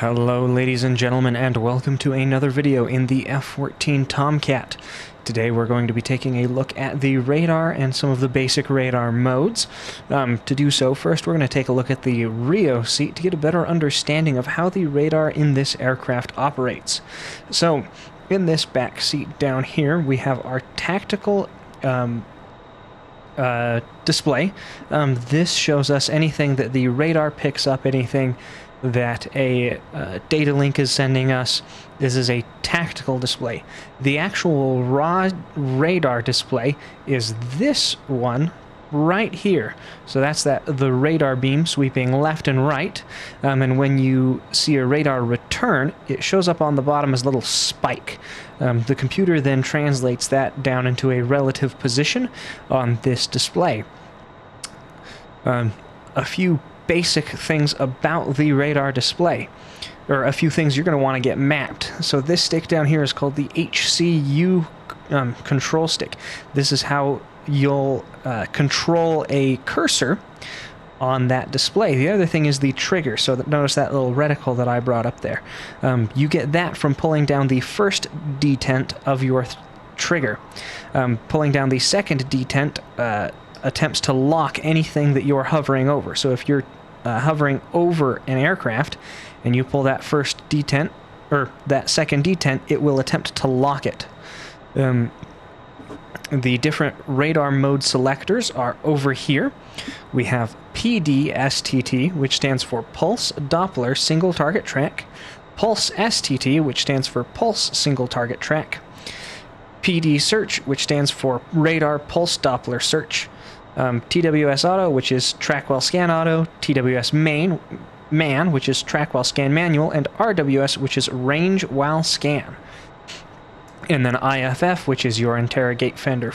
Hello ladies and gentlemen, and welcome to another video in the F-14 Tomcat. Today we're going to be taking a look at the radar and some of the basic radar modes. To do so, first we're going to take a look at the Rio seat to get a better understanding of how the radar in this aircraft operates. So, in this back seat down here, we have our tactical display. This shows us anything that the radar picks up, anything that a data link is sending us. This is a tactical display. The actual raw radar display is this one right here. So that's the radar beam sweeping left and right, and when you see a radar return, it shows up on the bottom as a little spike. The computer then translates that down into a relative position on this display. A few basic things about the radar display, or a few things you're going to want to get mapped. So this stick down here is called the HCU control stick. This is how you'll control a cursor on that display. The other thing is the trigger. So notice that little reticle that I brought up there. You get that from pulling down the first detent of your trigger. Pulling down the second detent attempts to lock anything that you're hovering over. So if you're hovering over an aircraft and you pull that first detent, or that second detent, it will attempt to lock it. The different radar mode selectors are over here. We have PDSTT, which stands for Pulse Doppler Single Target Track, Pulse STT, which stands for Pulse Single Target Track, PD Search, which stands for Radar Pulse Doppler Search, TWS Auto, which is Track While Scan Auto, TWS Man, which is Track While Scan Manual, and RWS, which is Range While Scan. And then IFF, which is your Interrogate Friend or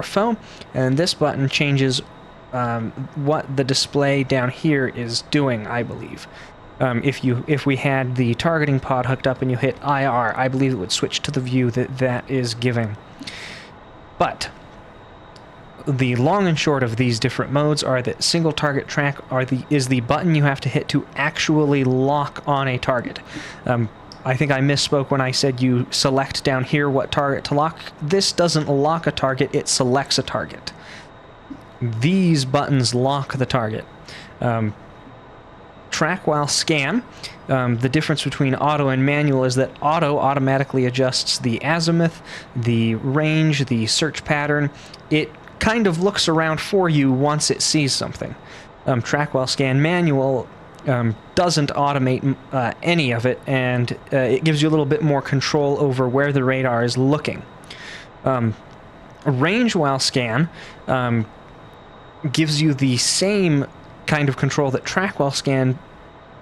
Foe, and this button changes what the display down here is doing, I believe. If we had the targeting pod hooked up and you hit IR, I believe it would switch to the view that is giving. But the long and short of these different modes are that single target track is the button you have to hit to actually lock on a target. I think I misspoke when I said you select down here what target to lock. This doesn't lock a target, it selects a target. These buttons lock the target. Track while scan. The difference between auto and manual is that auto automatically adjusts the azimuth, the range, the search pattern. It kind of looks around for you once it sees something. Track while scan manual doesn't automate any of it, and it gives you a little bit more control over where the radar is looking. Range while scan gives you the same kind of control that track while scan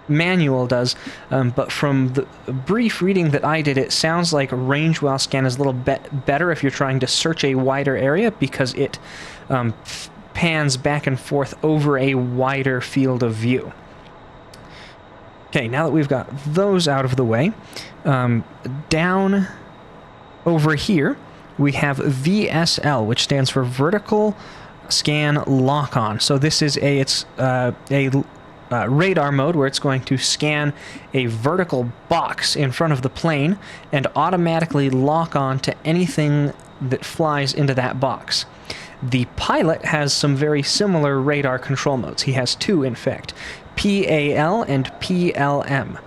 manual does, but from the brief reading that I did, it sounds like range while scan is a little bit better if you're trying to search a wider area, because it pans back and forth over a wider field of view. Okay, now that we've got those out of the way, down over here we have VSL, which stands for Vertical Scan Lock-On. So this is a radar mode where it's going to scan a vertical box in front of the plane and automatically lock on to anything that flies into that box. The pilot has some very similar radar control modes. He has two, in fact, PAL and PLM.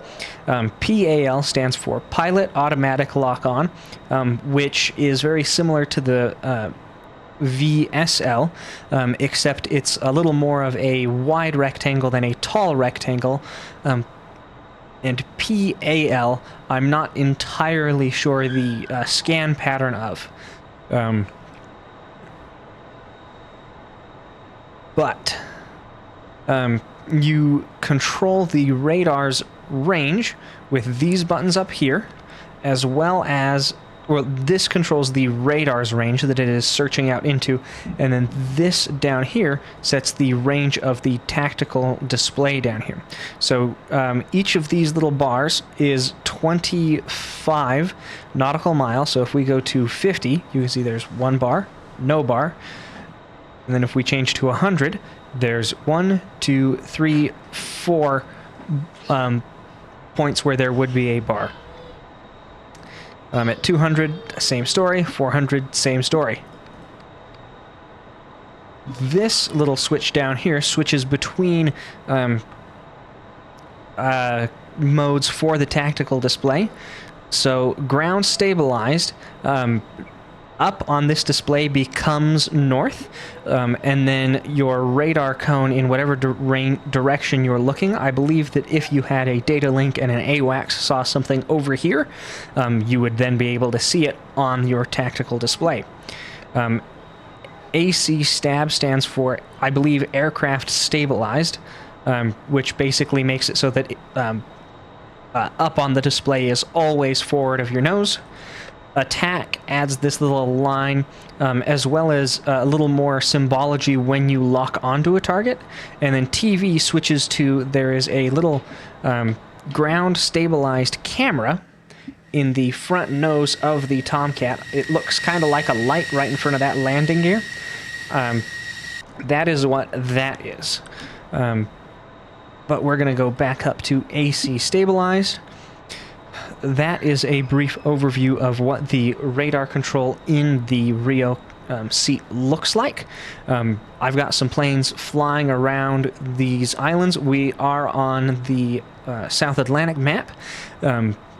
PAL stands for Pilot Automatic Lock-On, which is very similar to the VSL, except it's a little more of a wide rectangle than a tall rectangle. And PAL, I'm not entirely sure the scan pattern of. But you control the radar's range with these buttons up here, as well as, well, this controls the radar's range that it is searching out into, and then this down here sets the range of the tactical display down here. So each of these little bars is 25 nautical miles. So if we go to 50, you can see there's one bar, no bar. And then if we change to 100, there's 1, 2, 3, 4 points where there would be a bar. At 200, same story. 400, same story. This little switch down here switches between modes for the tactical display. So ground stabilized, up on this display becomes north, and then your radar cone in whatever direction you're looking. I believe that if you had a data link and an AWACS saw something over here, you would then be able to see it on your tactical display. AC STAB stands for, I believe, aircraft stabilized, which basically makes it so that up on the display is always forward of your nose. Attack adds this little line, as well as a little more symbology when you lock onto a target. And then TV switches to, there is a little ground stabilized camera in the front nose of the Tomcat. It looks kind of like a light right in front of that landing gear. That is what that is. But we're going to go back up to AC stabilized. That is a brief overview of what the radar control in the Rio seat looks like. I've got some planes flying around these islands. We are on the South Atlantic map.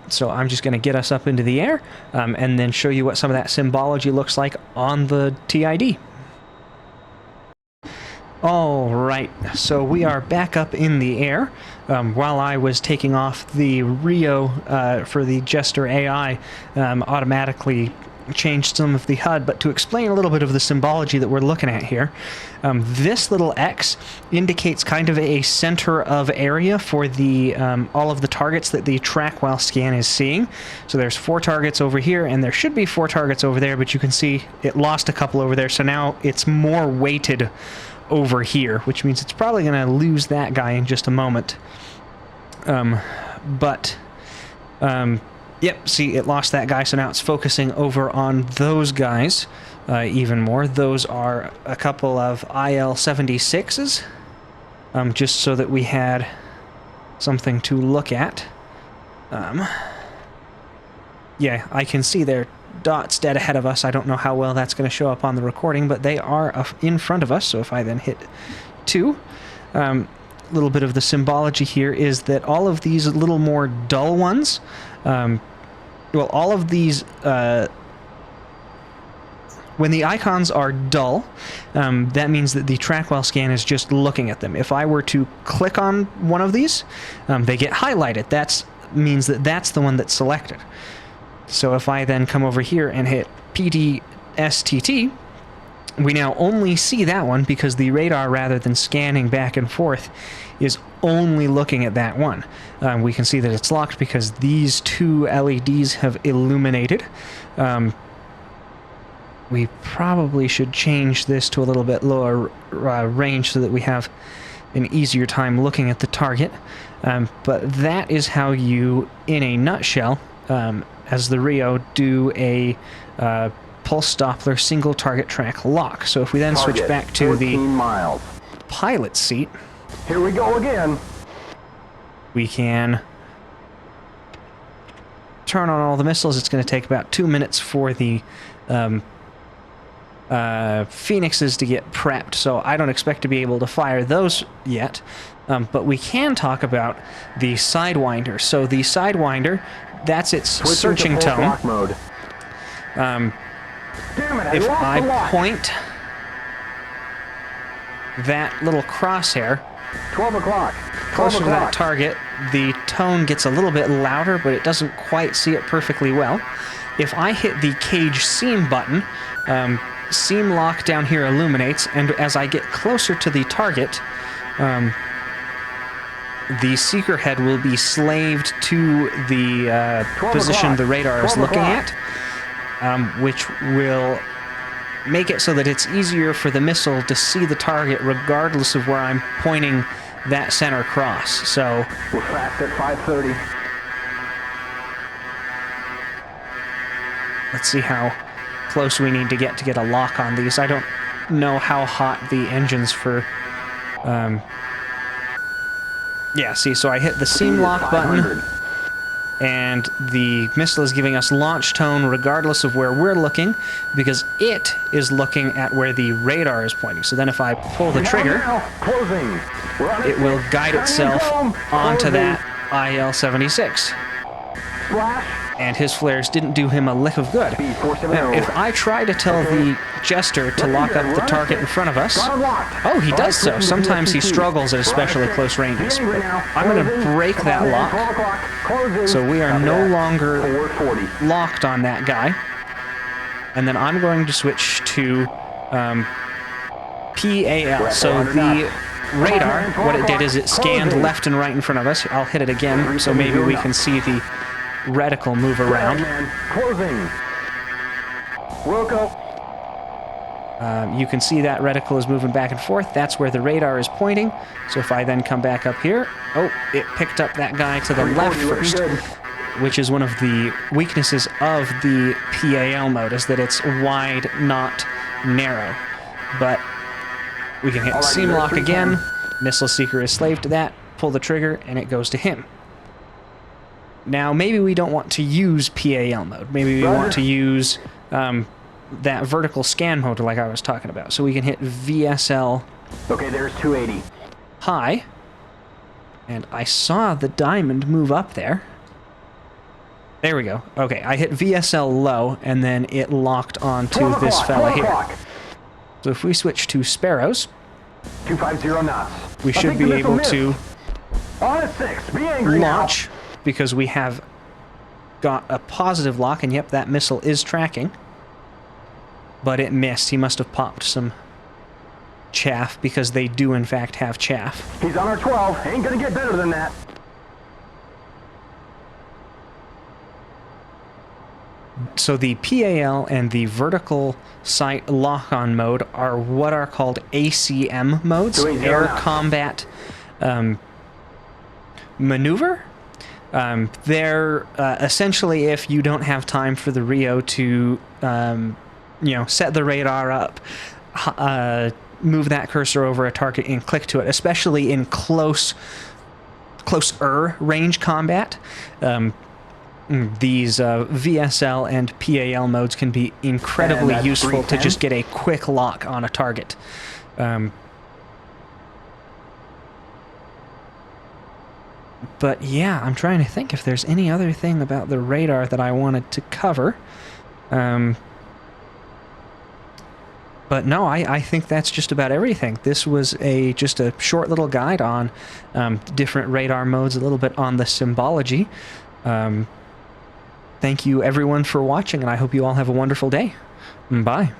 So I'm just going to get us up into the air and then show you what some of that symbology looks like on the TID. All right, so we are back up in the air. While I was taking off, the Rio for the Jester AI automatically changed some of the HUD, but to explain a little bit of the symbology that we're looking at here, this little X indicates kind of a center of area for the all of the targets that the track while scan is seeing. So there's 4 targets over here, and there should be 4 targets over there, but you can see it lost a couple over there, so now it's more weighted over here, which means it's probably going to lose that guy in just a moment. Yep, see, it lost that guy, so now it's focusing over on those guys even more. Those are a couple of IL-76s, just so that we had something to look at. Yeah, I can see their dots dead ahead of us. I don't know how well that's going to show up on the recording, but they are in front of us, so if I then hit 2, little bit of the symbology here is that all of these little more dull ones, well, all of these, when the icons are dull, that means that the track while scan is just looking at them. If I were to click on one of these, they get highlighted. That means that that's the one that's selected. So if I then come over here and hit PDSTT, we now only see that one because the radar, rather than scanning back and forth, is only looking at that one. We can see that it's locked because these 2 LEDs have illuminated. We probably should change this to a little bit lower range so that we have an easier time looking at the target. But that is how you, in a nutshell, as the Rio, do a pulse Doppler single target track lock. So if we then switch back to the pilot seat, here we go again. We can turn on all the missiles. It's going to take about 2 minutes for the Phoenixes to get prepped, so I don't expect to be able to fire those yet. But we can talk about the Sidewinder. So the Sidewinder, that's its searching tone. Mode. If I point that little crosshair 12 o'clock. closer to that target, the tone gets a little bit louder, but it doesn't quite see it perfectly well. If I hit the cage seam button, seam lock down here illuminates, and as I get closer to the target, the seeker head will be slaved to the position the radar is looking at, which will make it so that it's easier for the missile to see the target regardless of where I'm pointing that center cross. So we're fast at 5:30. Let's see how close we need to get a lock on these. I don't know how hot the engines for... yeah, see, so I hit the seam lock button. and the missile is giving us launch tone regardless of where we're looking, because it is looking at where the radar is pointing. So then if I pull the trigger, Closing. it will guide itself onto that IL-76. Splash. And his flares didn't do him a lick of good. Now, if I try to tell the Jester to lock up the target in front of us, oh, he does so. Sometimes he struggles at especially close ranges. But I'm going to break that lock, so we are no longer locked on that guy. And then I'm going to switch to PAL. So the radar, what it did is it scanned left and right in front of us. I'll hit it again, so maybe we can see the reticle move around. Closing. Wilco. You can see that reticle is moving back and forth. That's where the radar is pointing. So if I then come back up here, oh, it picked up that guy to the left first, which is one of the weaknesses of the PAL mode, is that it's wide, not narrow. But we can hit seam lock again. Missile Seeker is slave to that. Pull the trigger, and it goes to him. Now, maybe we don't want to use PAL mode. Maybe we want to use that vertical scan mode like I was talking about. So we can hit VSL. Okay, there's 280. High. And I saw the diamond move up there. There we go. Okay, I hit VSL low, and then it locked onto this fella here. So if we switch to Sparrows, 250 knots. we should be able to On a 6. Be angry launch, because we have got a positive lock, and yep, that missile is tracking. But it missed. He must have popped some chaff, because they do in fact have chaff. He's on our 12. Ain't gonna get better than that. So the PAL and the vertical sight lock-on mode are what are called ACM modes, Air Combat Maneuver. They're essentially if you don't have time for the Rio to, set the radar up, move that cursor over a target and click to it, especially in closer range combat. These VSL and PAL modes can be incredibly useful to just get a quick lock on a target. But yeah, I'm trying to think if there's any other thing about the radar that I wanted to cover. But no, I think that's just about everything. This was just a short little guide on different radar modes, a little bit on the symbology. Thank you everyone for watching, and I hope you all have a wonderful day. Bye.